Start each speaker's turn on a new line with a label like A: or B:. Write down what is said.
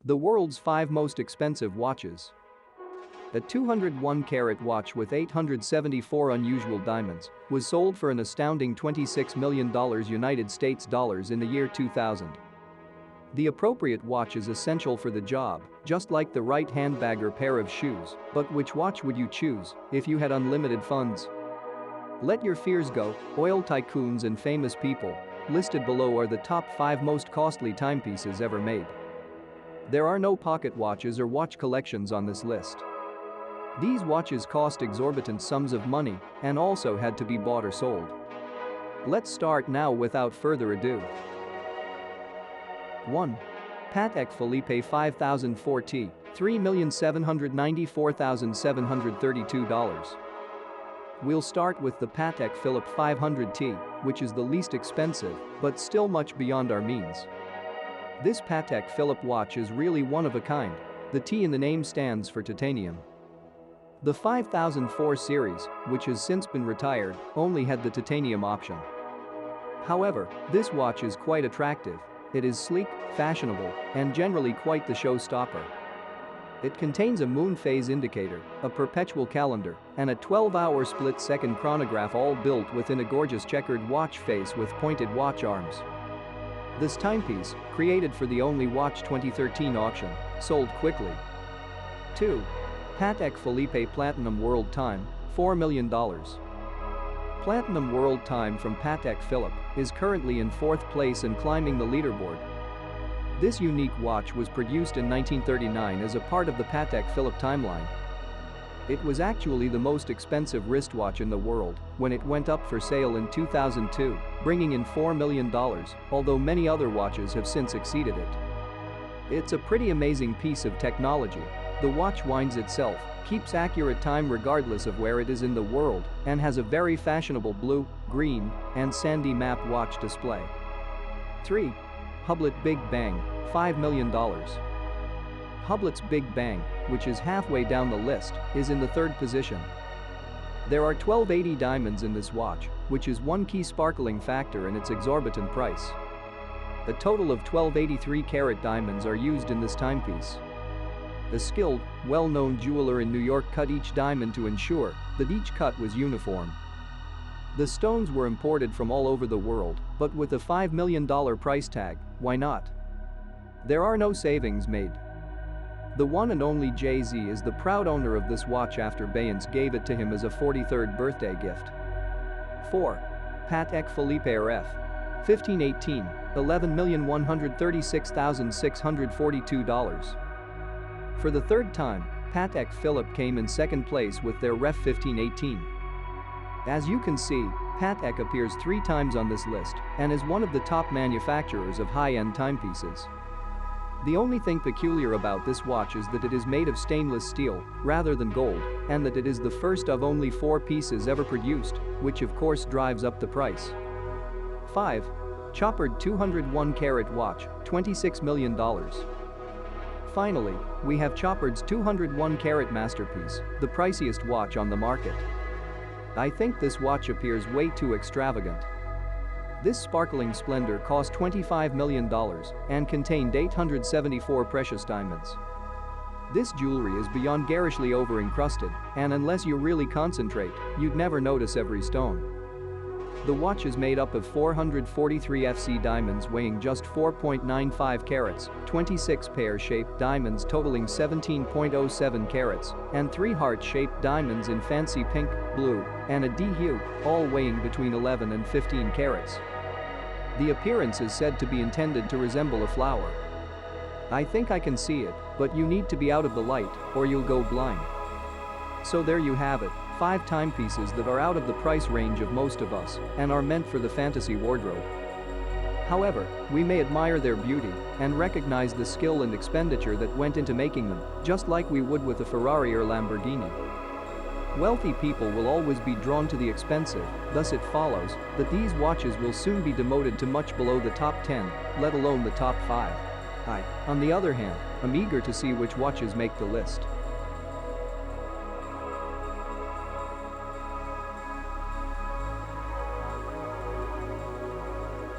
A: The world's 5 most expensive watches. A 201-carat watch with 874 unusual diamonds was sold for an astounding $26 million United States dollars in the year 2000. The appropriate watch is essential for the job, just like the right handbag or pair of shoes, but which watch would you choose if you had unlimited funds? Let your fears go. Oil tycoons and famous people. Listed below are the top 5 most costly timepieces ever made. There are no pocket watches or watch collections on this list. These watches cost exorbitant sums of money and also had to be bought or sold. Let's start now without further ado. 1. Patek Philippe 5004T, $3,794,732. We'll start with the Patek Philippe 500T, which is the least expensive, but still much beyond our means. This Patek Philippe watch is really one of a kind. The T in the name stands for titanium. The 5004 series, which has since been retired, only had the titanium option. However, this watch is quite attractive. It is sleek, fashionable, and generally quite the showstopper. It contains a moon phase indicator, a perpetual calendar, and a 12-hour split-second chronograph, all built within a gorgeous checkered watch face with pointed watch arms. This timepiece, created for the Only Watch 2013 auction, sold quickly. 2. Patek Philippe Platinum World Time, $4 million. Platinum World Time from Patek Philippe is currently in 4th place and climbing the leaderboard. This unique watch was produced in 1939 as a part of the Patek Philippe timeline. It was actually the most expensive wristwatch in the world when it went up for sale in 2002, bringing in $4 million, although many other watches have since exceeded it. It's a pretty amazing piece of technology. The watch winds itself, keeps accurate time regardless of where it is in the world, and has a very fashionable blue, green, and sandy map watch display. 3. Hublot Big Bang, $5 million. Hublot's Big Bang, which is halfway down the list, is in the 3rd position. There are 1280 diamonds in this watch, which is one key sparkling factor in its exorbitant price. A total of 1283-carat diamonds are used in this timepiece. A skilled, well-known jeweler in New York cut each diamond to ensure that each cut was uniform. The stones were imported from all over the world, but with a $5 million price tag, why not? There are no savings made. The one and only Jayz is the proud owner of this watch after Beyonce gave it to him as a 43rd birthday gift. 4. Patek Philippe RF. 1518, $11,136,642. For the 3rd time, Patek Philippe came in 2nd place with their RF 1518. As you can see, Patek appears 3 times on this list and is one of the top manufacturers of high-end timepieces. The only thing peculiar about this watch is that it is made of stainless steel rather than gold, and that it is the first of only 4 pieces ever produced, which of course drives up the price. 5. Chopard 201-carat watch, $26 million. Finally, we have Chopard's 201-carat masterpiece, the priciest watch on the market. I think this watch appears way too extravagant. This sparkling splendor cost $25 million and contained 874 precious diamonds. This jewelry is beyond garishly over-encrusted, and unless you really concentrate, you'd never notice every stone. The watch is made up of 443 FC diamonds weighing just 4.95 carats, 26 pear-shaped diamonds totaling 17.07 carats, and 3 heart-shaped diamonds in fancy pink, blue, and a D hue, all weighing between 11 and 15 carats. The appearance is said to be intended to resemble a flower. I think I can see it, but you need to be out of the light, or you'll go blind. So there you have it, 5 timepieces that are out of the price range of most of us and are meant for the fantasy wardrobe. However, we may admire their beauty and recognize the skill and expenditure that went into making them, just like we would with a Ferrari or Lamborghini. Wealthy people will always be drawn to the expensive, thus it follows that these watches will soon be demoted to much below the top 10, let alone the top 5. I, on the other hand, am eager to see which watches make the list.